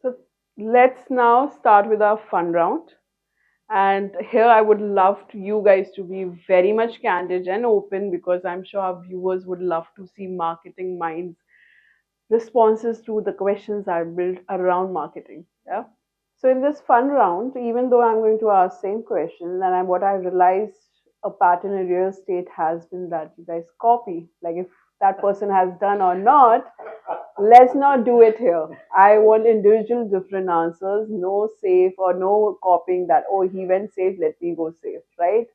So let's now start with our fun round. And here I would love you guys to be very much candid and open because I'm sure our viewers would love to see marketing minds responses to the questions I built around marketing. Yeah. So in this fun round, even though I'm going to ask same question, and what I realized a pattern in real estate has been that you guys copy. Like if that person has done or not, let's not do it here. I want individual different answers, no safe or no copying that, oh, he went safe, let me go safe, right?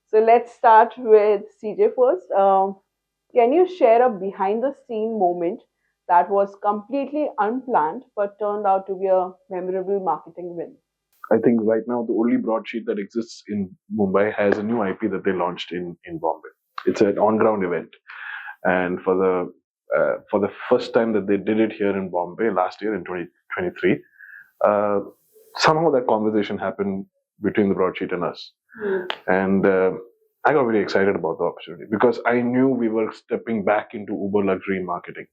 So let's start with CJ first. Can you share a behind the scene moment that was completely unplanned but turned out to be a memorable marketing win? I think right now the only broadsheet that exists in Mumbai has a new IP that they launched in Bombay. It's an on-ground event, and for the first time that they did it here in Bombay last year in 2023, uh, somehow that conversation happened between the broadsheet and us, and I got very excited about the opportunity because I knew we were stepping back into uber luxury marketing,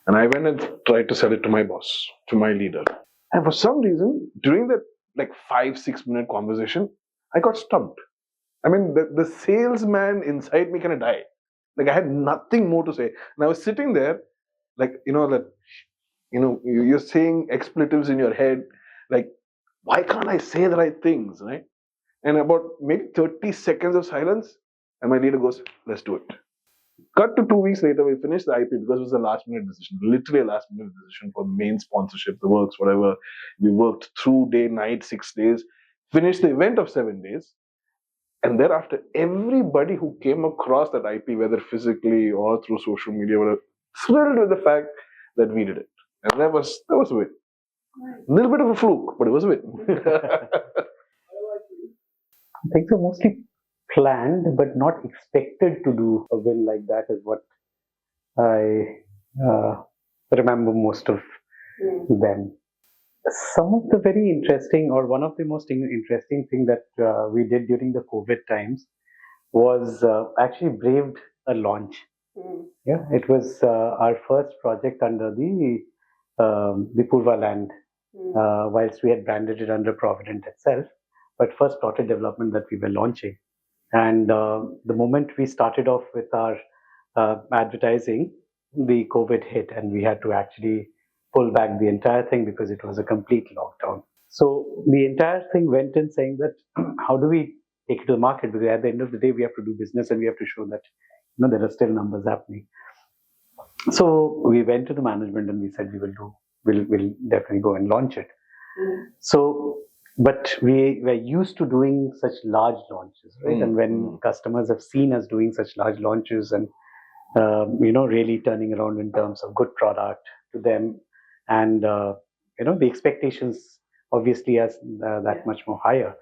and I went and tried to sell it to my boss, to my leader, and for some reason during that like 5-6 minute conversation, I got stumped. I mean, the salesman inside me kind of died. Like I had nothing more to say, and I was sitting there, like you're saying expletives in your head, like why can't I say the right things, right? And about maybe 30 seconds of silence, and my leader goes, "Let's do it." Cut to 2 weeks later, we finished the IP because it was a last minute decision, literally a last minute decision for main sponsorship, the works, whatever. We worked through day, night, 6 days, finished the event of 7 days. And thereafter, everybody who came across that IP, whether physically or through social media, were thrilled with the fact that we did it. And that was a win. A little bit of a fluke, but it was a win. I think so, mostly planned but not expected to do a win like that is what I remember most of them. Some of the very interesting, or one of the most interesting thing that we did during the COVID times was actually braved a launch. Yeah, it was our first project under the Purva land, whilst we had branded it under Provident itself, but first plotted development that we were launching. And the moment we started off with our advertising, the COVID hit, and we had to actually pull back the entire thing because it was a complete lockdown. So the entire thing went in saying that how do we take it to the market? Because at the end of the day, we have to do business and we have to show that there are still numbers happening. So we went to the management and we said we'll definitely go and launch it. So, but we were used to doing such large launches, right? And when customers have seen us doing such large launches and really turning around in terms of good product to them, and the expectations obviously as that much more higher.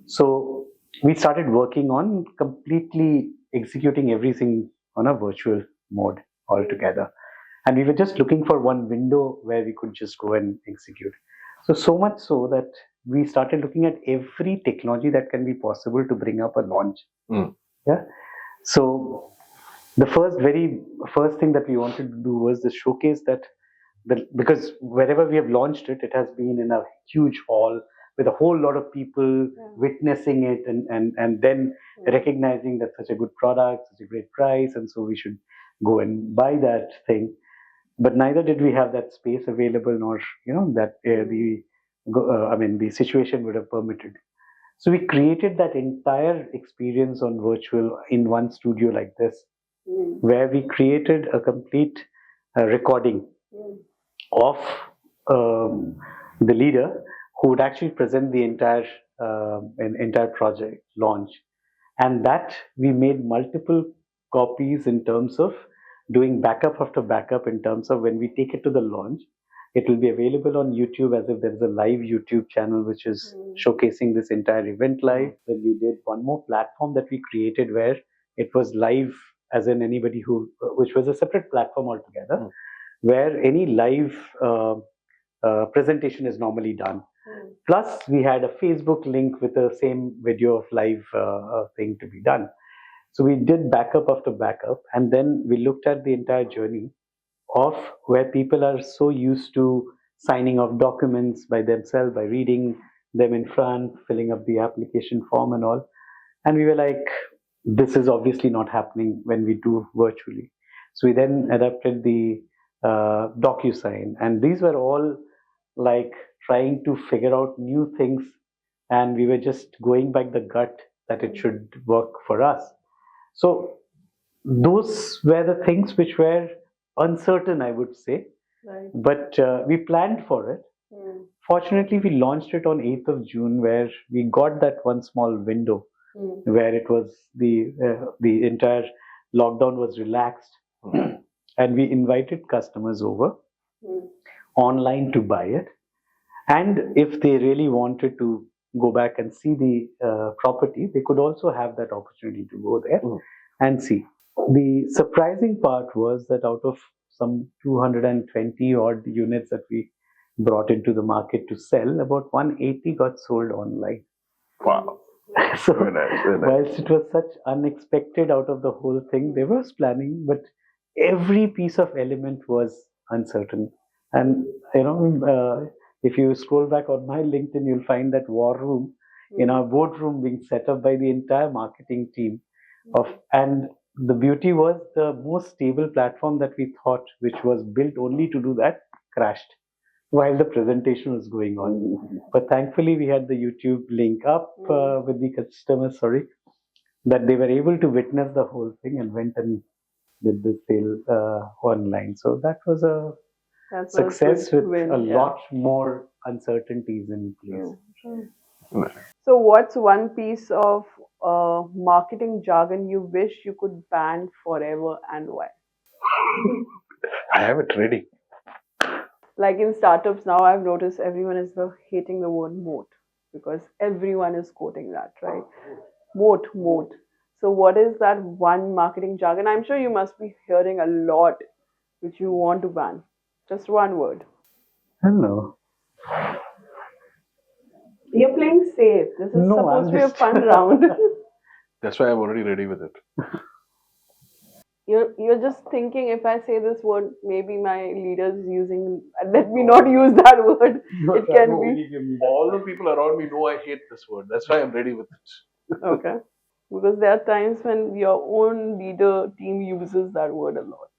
So we started working on completely executing everything on a virtual mode altogether. And we were just looking for one window where we could just go and execute. So much so that we started looking at every technology that can be possible to bring up a launch. Yeah. So the very first thing that we wanted to do was to showcase that, because wherever we have launched it, it has been in a huge hall with a whole lot of people witnessing it and then recognizing that such a good product, such a great price, and so we should go and buy that thing. But neither did we have that space available, nor that the situation would have permitted. So we created that entire experience on virtual in one studio like this, where we created a complete recording of the leader who would actually present the entire project launch, and that we made multiple copies in terms of doing backup after backup. In terms of when we take it to the launch, it will be available on YouTube as if there is a live YouTube channel which is showcasing this entire event live. Then we did one more platform that we created where it was live, as in anybody which was a separate platform altogether, where any live presentation is normally done. Plus, we had a Facebook link with the same video of live thing to be done. So we did backup after backup, and then we looked at the entire journey of where people are so used to signing off documents by themselves, by reading them in front, filling up the application form and all. And we were like, this is obviously not happening when we do virtually. So we then adapted the DocuSign, and these were all like trying to figure out new things, and we were just going by the gut that it should work for us. So those were the things which were uncertain, I would say, Right. but we planned for it. Fortunately, we launched it on 8th of June, where we got that one small window where it was the entire lockdown was relaxed, and we invited customers over online to buy it. And if they really wanted to go back and see the property, they could also have that opportunity to go there and see. The surprising part was that out of some 220 odd units that we brought into the market to sell, about 180 got sold online. Wow. So, Very nice, very nice. whilst it was such unexpected out of the whole thing, there was planning, but every piece of element was uncertain. And if you scroll back on my LinkedIn, you'll find that war room in our boardroom being set up by the entire marketing team. And the beauty was the most stable platform that we thought, which was built only to do that, crashed while the presentation was going on. But thankfully, we had the YouTube link up with the customers, that they were able to witness the whole thing and went and did the sale online. So that was a success with a lot more uncertainties in place. So, what's one piece of marketing jargon you wish you could ban forever, and why? I have it ready. Like in startups now, I've noticed everyone is hating the word moat because everyone is quoting that, right? Moat. So, what is that one marketing jargon? I'm sure you must be hearing a lot which you want to ban. Just one word. Hello. You're playing safe. This is supposed to be a fun round. That's why I'm already ready with it. You're just thinking, if I say this word, maybe my leader's using. Let me not use that word. It can be. All the people around me know I hate this word. That's why I'm ready with it. Okay. Because there are times when your own leader team uses that word a lot.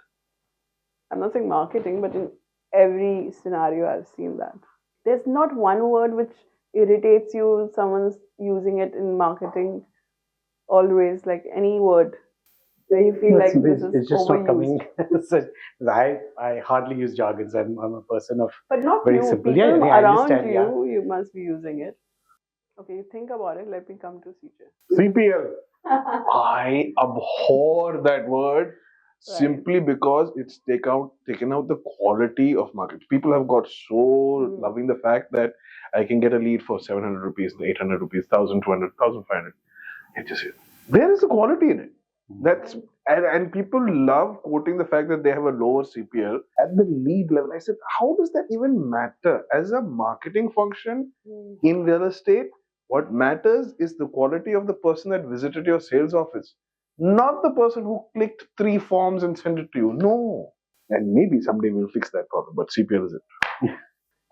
I'm not saying marketing, but in every scenario I've seen that. There's not one word which irritates you, someone's using it in marketing always, like any word where you feel like this is it's just overused. not coming. I hardly use jargons. I'm a person of but not very you. simple. People I around understand, you, you must be using it. Okay, you think about it. Let me come to CJ. CPL. I abhor that word simply because it's taken out the quality of market. People have got so loving the fact that I can get a lead for 700 rupees, 800 rupees, 1,200, 1,500. It just, where is the quality in it? That's and people love quoting the fact that they have a lower CPL at the lead level. I said, how does that even matter as a marketing function in real estate? What matters is the quality of the person that visited your sales office, not the person who clicked 3 forms and sent it to you. No. And maybe someday we'll fix that problem, but CPL is it.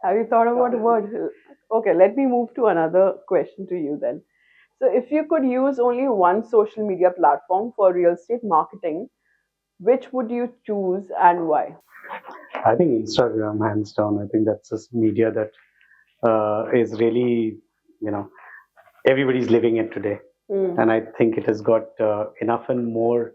Have you thought about a word? Okay, let me move to another question to you then. So, if you could use only one social media platform for real estate marketing, which would you choose and why? I think Instagram, hands down. I think that's a media that is really, everybody's living it today. And I think it has got enough and more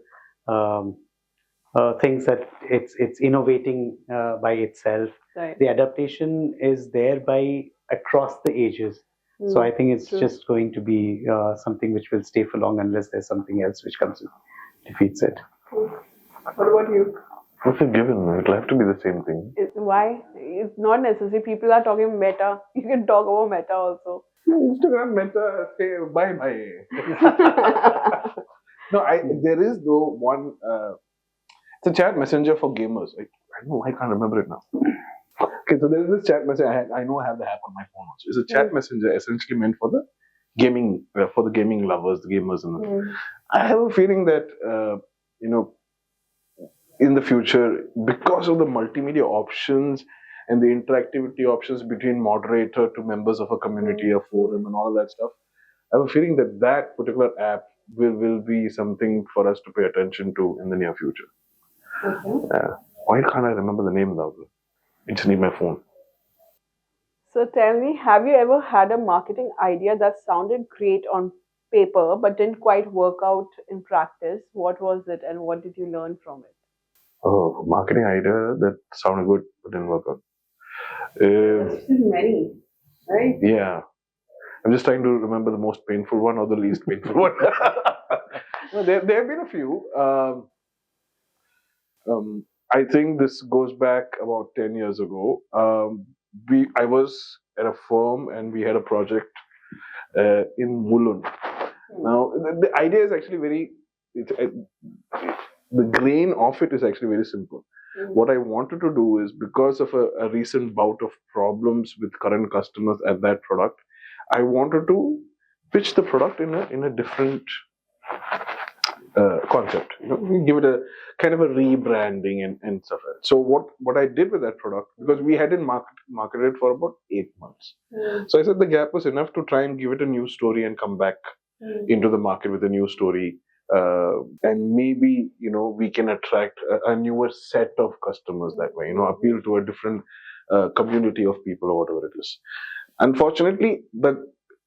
things that it's innovating by itself. Right. The adaptation is there by across the ages. So I think it's just going to be something which will stay for long unless there's something else which comes and defeats it. What about you? What's a given? It'll have to be the same thing. Why? It's not necessary. People are talking meta. You can talk about meta also. Instagram meta, say bye. No, there is though one. It's a chat messenger for gamers. I know I can't remember it now. Okay, so there is this chat messenger. I know I have the app on my phone also. It's a chat messenger essentially meant for the gaming, lovers, the gamers, and I have a feeling that in the future, because of the multimedia options and the interactivity options between moderator to members of a community, a forum, and all of that stuff. I have a feeling that that particular app will be something for us to pay attention to in the near future. Okay. Why can't I remember the name now? It's in my phone. So tell me, have you ever had a marketing idea that sounded great on paper but didn't quite work out in practice? What was it and what did you learn from it? Oh, marketing idea that sounded good but didn't work out. There's been many, right? Yeah. I'm just trying to remember the most painful one or the least painful one. No, there have been a few. I think this goes back about 10 years ago. I was at a firm and we had a project in Mulund. Now, the idea is actually the grain of it is actually very simple. What I wanted to do is, because of a recent bout of problems with current customers at that product, I wanted to pitch the product in a different concept. We give it a kind of a rebranding and stuff like that. So what I did with that product, because we hadn't marketed it for about 8 months, so I said the gap was enough to try and give it a new story and come back into the market with a new story, and maybe we can attract a newer set of customers that way. Appeal to a different community of people or whatever it is. Unfortunately,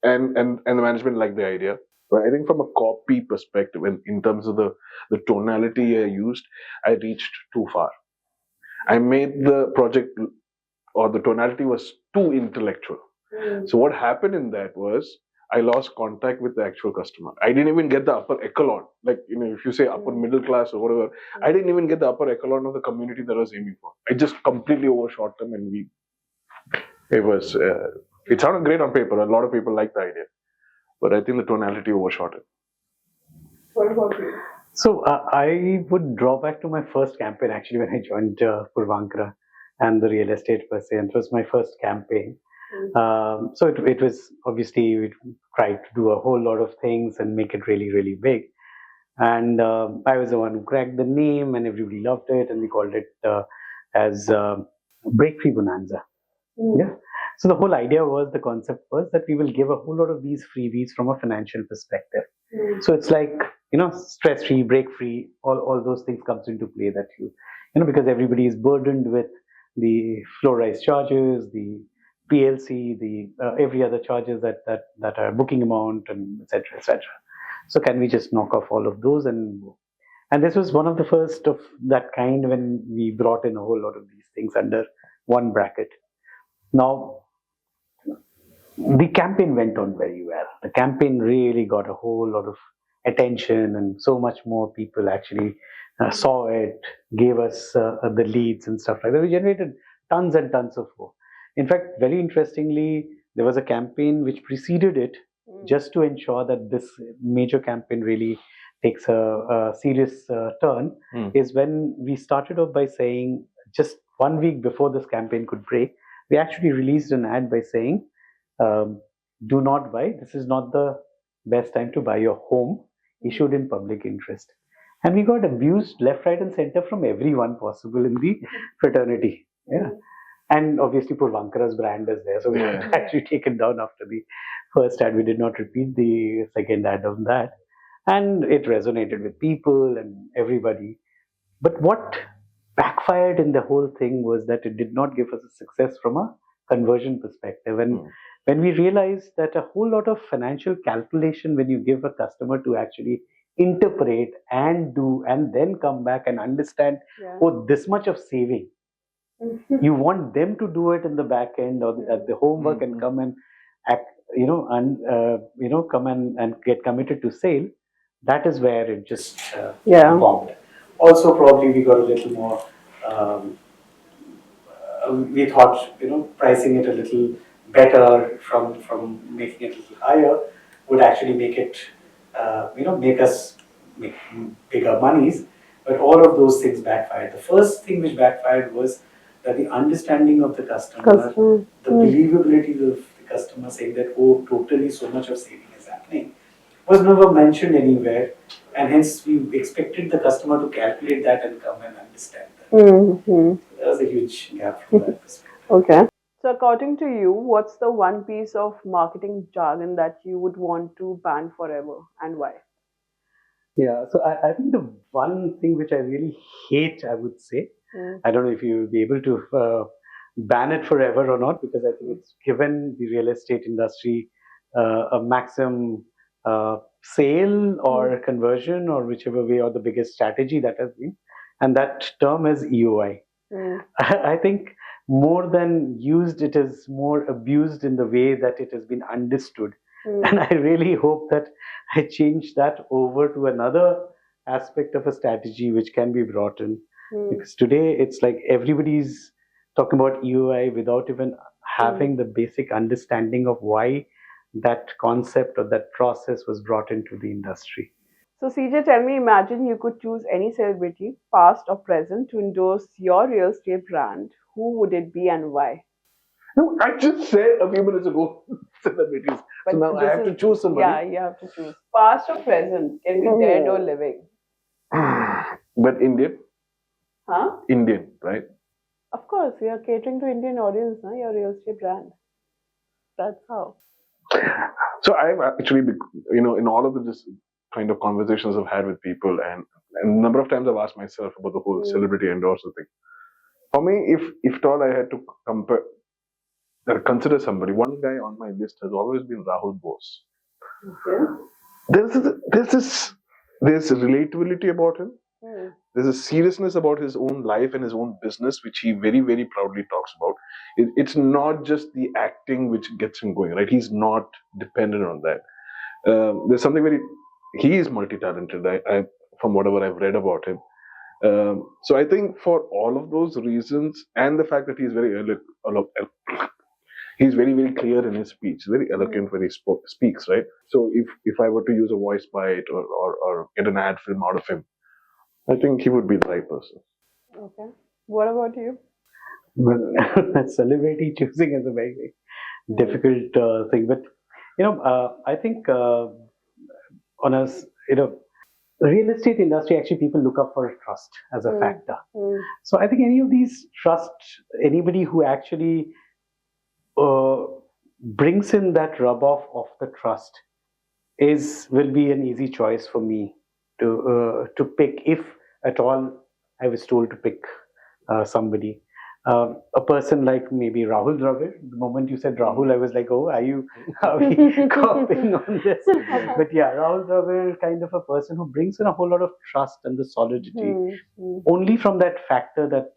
and the management liked the idea. But I think from a copy perspective, in terms of the tonality I used, I reached too far. I made the project, or the tonality was too intellectual. So what happened in that was I lost contact with the actual customer. I didn't even get the upper echelon. Like, if you say upper middle class or whatever, I didn't even get the upper echelon of the community that I was aiming for. I just completely overshot them, and it sounded great on paper. A lot of people liked the idea, but I think the tonality overshot it. What about you? So I would draw back to my first campaign actually when I joined Purvankara and the real estate per se, and it was my first campaign. So it was, obviously, we tried to do a whole lot of things and make it really, really big. And I was the one who cracked the name, and everybody loved it, and we called it as Break Free Bonanza. Yeah. So the whole idea was, the concept was that we will give a whole lot of these freebies from a financial perspective. So it's like, stress free, break free, all those things comes into play, that because everybody is burdened with the floor rise charges, the PLC, the every other charges that are booking amount, and etc., etc. So can we just knock off all of those? And this was one of the first of that kind, when we brought in a whole lot of these things under one bracket. Now, the campaign went on very well. The campaign really got a whole lot of attention, and so much more people actually saw it, gave us the leads and stuff like that. We generated tons and tons of work. In fact, very interestingly, there was a campaign which preceded it, just to ensure that this major campaign really takes a serious turn, is when we started off by saying, just 1 week before this campaign could break, we actually released an ad by saying, do not buy, this is not the best time to buy your home, issued in public interest. And we got abused left, right, and center from everyone possible in the fraternity. Yeah. And obviously Purvankara's brand is there, so we had actually taken down after the first ad. We did not repeat the second ad on that, and it resonated with people and everybody. But what backfired in the whole thing was that it did not give us a success from a conversion perspective. And when we realized that a whole lot of financial calculation, when you give a customer to actually interpret and do, and then come back and understand, oh, this much of saving, you want them to do it in the back end or at the homework and come and act, come and get committed to sale. That is where it just bombed. Also, probably we got a little more. We thought, pricing it a little better from making it a little higher would actually make it, make us make bigger monies. But all of those things backfired. The first thing which backfired was that the understanding of the customer, the believability of the customer saying that, oh, totally so much of saving is happening, was never mentioned anywhere. And hence we expected the customer to calculate that and come and understand that. There was a huge gap from that perspective. Okay. So, according to you, what's the one piece of marketing jargon that you would want to ban forever and why? Yeah, so I think the one thing which I really hate, I would say, Mm, I don't know if you will be able to ban it forever or not, because I think it's given the real estate industry a maximum sale mm, or conversion or whichever way, or the biggest strategy that has been. And that term is EOI. mm, I think more than used, it is more abused in the way that it has been understood. mm, And I really hope that I change that over to another aspect of a strategy which can be brought in. mm, Because today it's like everybody's talking about EOI without even mm. having the basic understanding of why that concept or that process was brought into the industry. So, CJ, tell me, imagine you could choose any celebrity, past or present, to endorse your real estate brand. Who would it be and why? No, I just said a few minutes ago celebrities. So But now I this have to is, choose yeah, somebody. you have to choose. Past or present, can be dead or Oh. living. But Indian, Huh? Indian, right? Of course, you are catering to Indian audience, na? Your real estate brand. That's how. So I've actually, in all of the this kind of conversations I've had with people, and a number of times I've asked myself about the whole Mm, celebrity endorser thing. For me, if at all I had to compare or consider somebody, one guy on my list has always been Rahul Bose. okay. There's there's this there's relatability about him. Mm, There's a seriousness about his own life and his own business, which he very, very proudly talks about. It's not just the acting which gets him going, right? He's not dependent on that. There's something very. He is multi-talented. From whatever I've read about him. So I think for all of those reasons, and the fact that he's he's very, very clear in his speech, very mm, eloquent when he speaks, right? So if I were to use a voice bite or get an ad film out of him, I think he would be the right person. okay. What about you? Well, celebrity choosing is a very, very Mm, difficult thing. But I think on us, real estate industry actually people look up for trust as a mm, factor. mm, So I think any of these trust, anybody who actually uh, brings in that rub off of the trust is will be an easy choice for me to pick if at all I was told to pick somebody. A person like maybe Rahul Dravid. The moment you said Rahul, I was like, oh, are we copying on this? But yeah, Rahul Dravid, kind of a person who brings in a whole lot of trust and the solidity, mm, mm, only from that factor that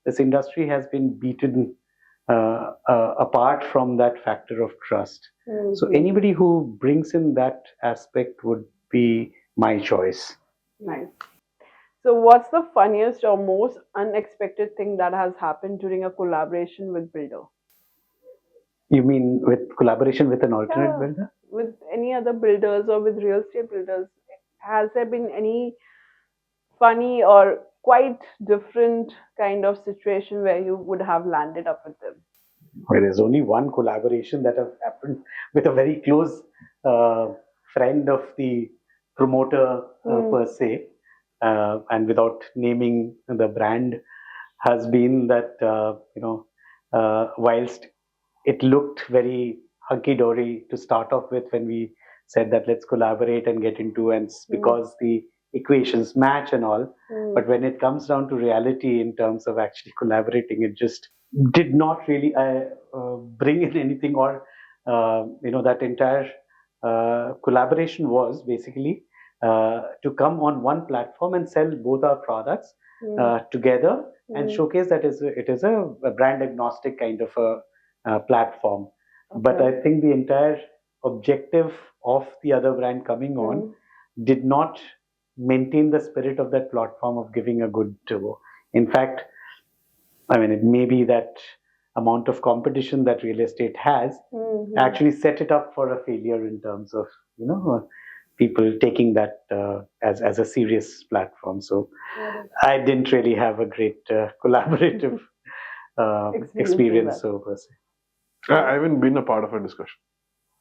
this industry has been beaten apart from that factor of trust. So mm. anybody who brings in that aspect would be my choice. Nice. So, what's the funniest or most unexpected thing that has happened during a collaboration with Builder? You mean with collaboration with an alternate Yeah, builder? with any other builders or with real estate builders, has there been any funny or quite different kind of situation where you would have landed up with them? Well, there's only one collaboration that has happened with a very close uh, friend of the promoter Mm, per se, and without naming the brand, has been that whilst it looked very hunky dory to start off with when we said that let's collaborate and get into, and mm, because the equations match and all, mm, but when it comes down to reality in terms of actually collaborating, it just did not really bring in anything, or that entire collaboration was basically to come on one platform and sell both our products mm, together and mm. showcase that it is a brand agnostic kind of a platform. But Okay. I think the entire objective of the other brand coming on Mm, did not maintain the spirit of that platform of giving a good tour. In fact, I mean, it may be that amount of competition that real estate has mm, actually set it up for a failure in terms of people taking that as a serious platform. So mm. I didn't really have a great collaborative Experiencing experience that. so per se. I haven't been a part of a discussion.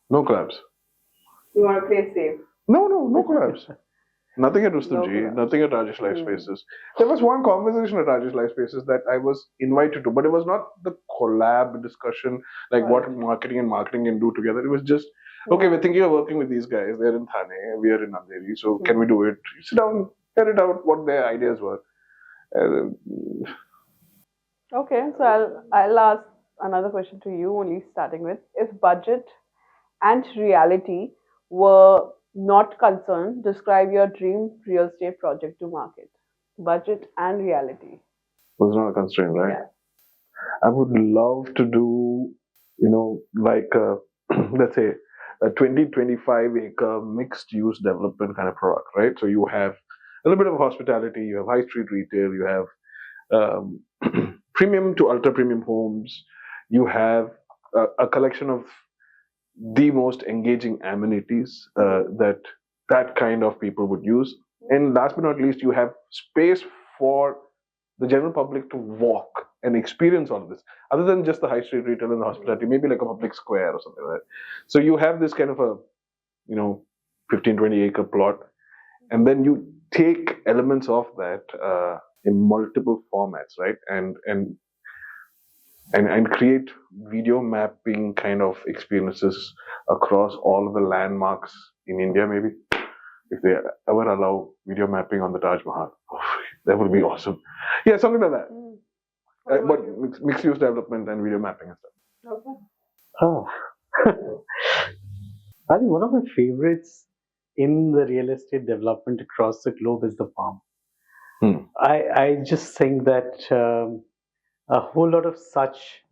No collabs. You want to play safe. No collabs. Nothing at Rustam No Ji, collab. nothing at Rajesh Life Spaces. There was one conversation at Rajesh Life Spaces that I was invited to, but it was not the collab discussion, like what Right. marketing and marketing can do together. It was just, okay, we're thinking of working with these guys. They're in Thane, we are in Andheri, so can we do it? Sit down, hear it out, what their ideas were. Uh, Okay, so I'll ask another question to you, only starting with if budget and reality were not concerned, describe your dream real estate project to market. Budget and reality. was not a constraint, right? Yeah. I would love to do, like let's say a 20-25 acre mixed use development kind of product, right? So you have a little bit of hospitality, you have high street retail, you have premium to ultra premium homes, you have a collection of the most engaging amenities that kind of people would use. And last but not least, you have space for the general public to walk and experience all of this, other than just the high street retail and the hospitality, maybe like a public square or something like that. So you have this kind of a, 15-20 acre plot, and then you take elements of that in multiple formats, right? And create video mapping kind of experiences across all of the landmarks in India, maybe. If they ever allow video mapping on the Taj Mahal, that would be awesome. Yeah, something like that. But mixed use development and video mapping and stuff. Okay. Oh. I think one of my favorites in the real estate development across the globe is the farm. I just think that a whole lot of such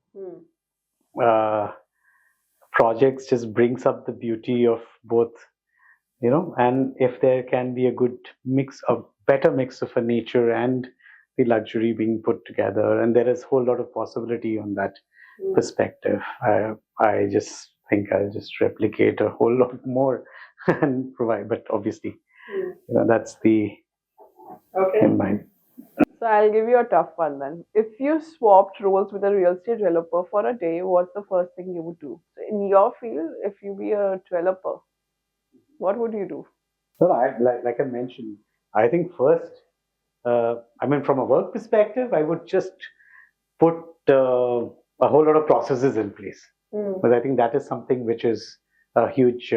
uh, projects just brings up the beauty of both, and if there can be a good mix, a better mix of a nature and the luxury being put together, and there is a whole lot of possibility on that perspective. I just think I'll just replicate a whole lot more and provide, but obviously, that's the Okay. in mind. So I'll give you a tough one then. If you swapped roles with a real estate developer for a day, what's the first thing you would do? So in your field, if you be a developer, what would you do? So like I mentioned, I think first, from a work perspective, I would just put a whole lot of processes in place. But I think that is something which is a huge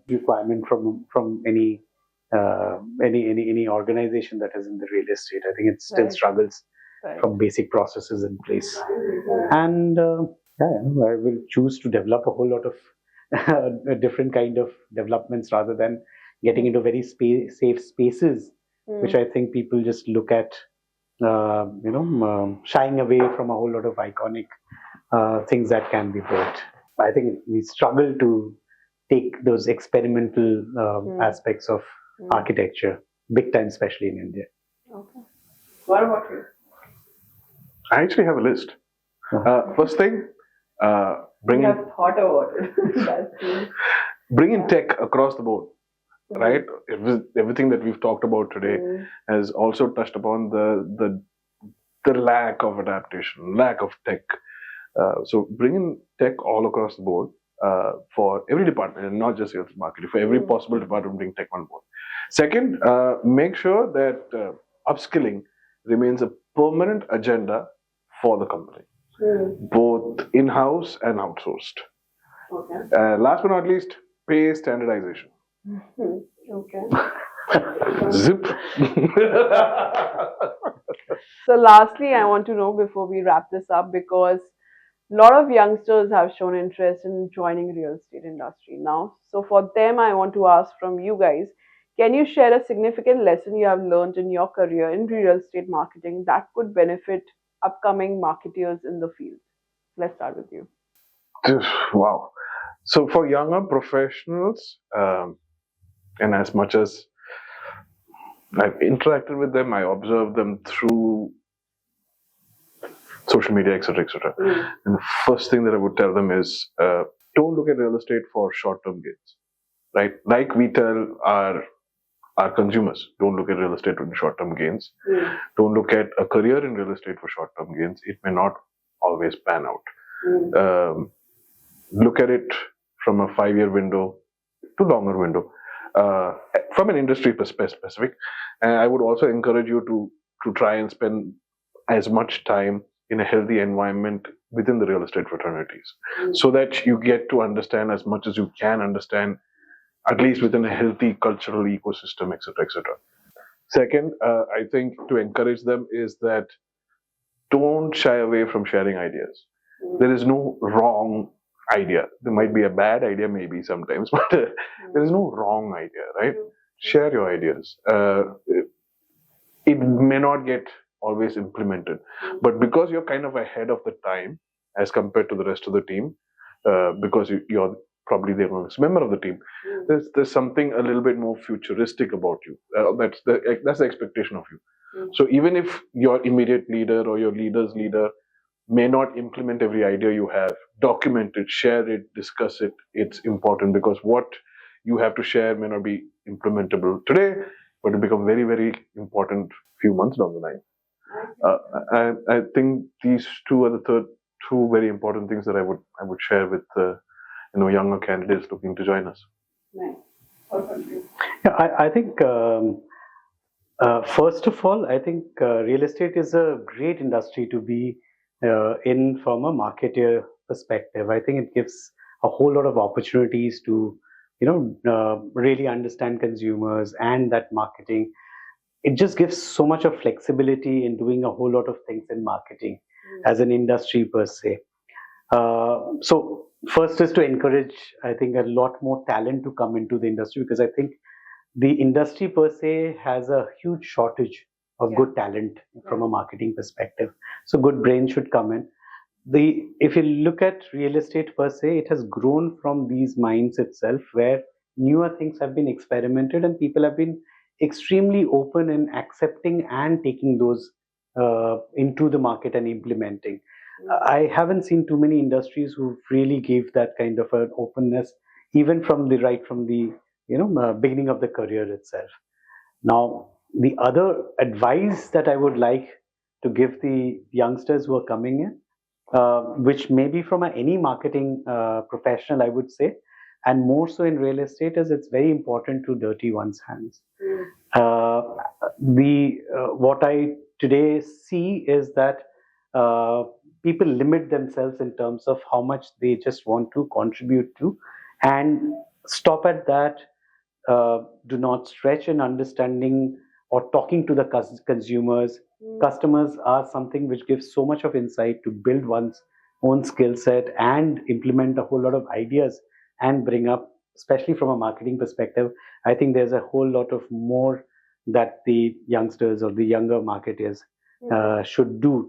requirement from any organization that is in the real estate. I think it still Right. struggles Right. from basic processes in place. And I will choose to develop a whole lot of a different kind of developments rather than getting into very safe spaces, which I think people just look at, shying away from a whole lot of iconic things that can be built. I think we struggle to take those experimental aspects of architecture big time, especially in India. Okay. What about you? I actually have a list. First thing, bring You in, have thought about it. That's good. bring in tech across the board, right? Everything that we've talked about today has also touched upon the lack of adaptation, lack of tech. So bring in tech all across the board for every department, and not just sales marketing. For every possible department, bring tech on board. Second, make sure that upskilling remains a permanent agenda for the company, both in-house and outsourced. Okay. Last but not least, pay standardization. Okay. Zip. So lastly, I want to know before we wrap this up, because a lot of youngsters have shown interest in joining real estate industry now. So for them, I want to ask from you guys, can you share a significant lesson you have learned in your career in real estate marketing that could benefit upcoming marketeers in the field? Let's start with you. Wow. So for younger professionals, and as much as I've interacted with them, I observe them through social media, etc., etc. And the first thing that I would tell them is, don't look at real estate for short-term gains, right? Like we tell our consumers, don't look at real estate for short-term gains. Don't look at a career in real estate for short-term gains. It may not always pan out. Look at it from a 5-year window to longer window. from an industry specific. And I would also encourage you to try and spend as much time in a healthy environment within the real estate fraternities, so that you get to understand as much as you can understand, at least within a healthy cultural ecosystem, etc., etc. Second, I think to encourage them is that don't shy away from sharing ideas. There is no wrong idea. There might be a bad idea, maybe sometimes, but there is no wrong idea, right? Share your ideas. It may not get always implemented, but because you're kind of ahead of the time as compared to the rest of the team, because you're probably the youngest member of the team, there's something a little bit more futuristic about you. That's the expectation of you. So even if your immediate leader or your leader's leader may not implement every idea you have, document it, share it, discuss it. It's important, because what you have to share may not be implementable today, but it become very, very important few months down the line. I think these two are the two very important things that I would share with younger candidates looking to join us. Nice. Yeah, I think first of all, I think real estate is a great industry to be in from a marketer perspective. I think it gives a whole lot of opportunities to really understand consumers and that marketing. It just gives so much of flexibility in doing a whole lot of things in marketing as an industry per se. So first is to encourage, I think, a lot more talent to come into the industry, because I think the industry per se has a huge shortage of good talent from a marketing perspective. So good brains should come in. If you look at real estate per se, it has grown from these minds itself, where newer things have been experimented and people have been extremely open in accepting and taking those into the market and implementing. I haven't seen too many industries who really gave that kind of an openness, even from the beginning of the career itself. Now, the other advice that I would like to give the youngsters who are coming in, which may be from any marketing professional, I would say, and more so in real estate, is it's very important to dirty one's hands. What I today see is that people limit themselves in terms of how much they just want to contribute to, and stop at that. Do not stretch in understanding or talking to the consumers. Customers are something which gives so much of insight to build one's own skill set and implement a whole lot of ideas and bring up, especially from a marketing perspective. I think there's a whole lot of more that the youngsters or the younger marketers should do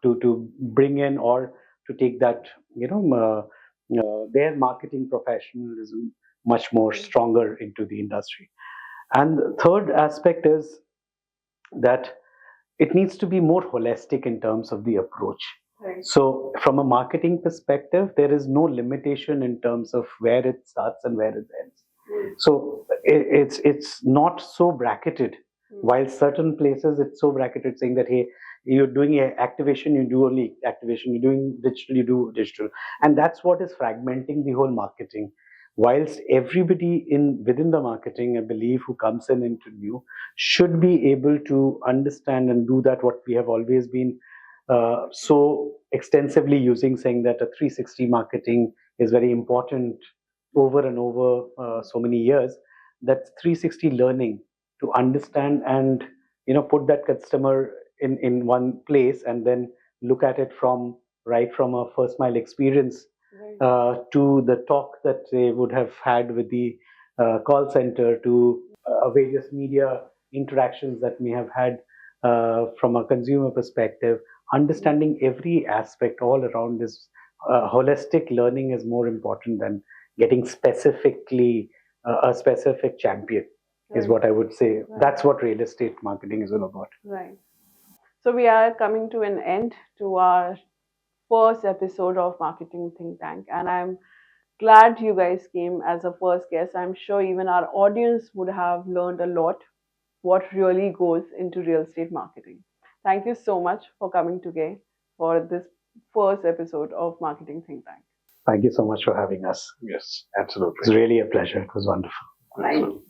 to bring in, or to take that their marketing professionalism much more stronger into the industry. And the third aspect is that it needs to be more holistic in terms of the approach. Right. So from a marketing perspective, there is no limitation in terms of where it starts and where it ends. So it's not so bracketed. While certain places it's so bracketed, saying that, hey, you're doing activation, you do only activation, you're doing digital, you do digital. And that's what is fragmenting the whole marketing. Whilst everybody within the marketing, I believe, who comes in into new, should be able to understand and do that, what we have always been so extensively using, saying that a 360 marketing is very important over and over so many years. That's 360 learning, to understand and put that customer in one place, and then look at it from a first mile experience to the talk that they would have had with the call center, to various media interactions that may have had from a consumer perspective. Understanding every aspect all around this holistic learning is more important than getting specifically a specific champion, is what I would say. That's what real estate marketing is all about. Right. So we are coming to an end to our first episode of Marketing Think Tank, and I'm glad you guys came as a first guest. I'm sure even our audience would have learned a lot what really goes into real estate marketing. Thank you so much for coming today for this first episode of Marketing Think Tank. Thank you so much for having us. Yes, absolutely. It was really a pleasure. It was wonderful. Thank you.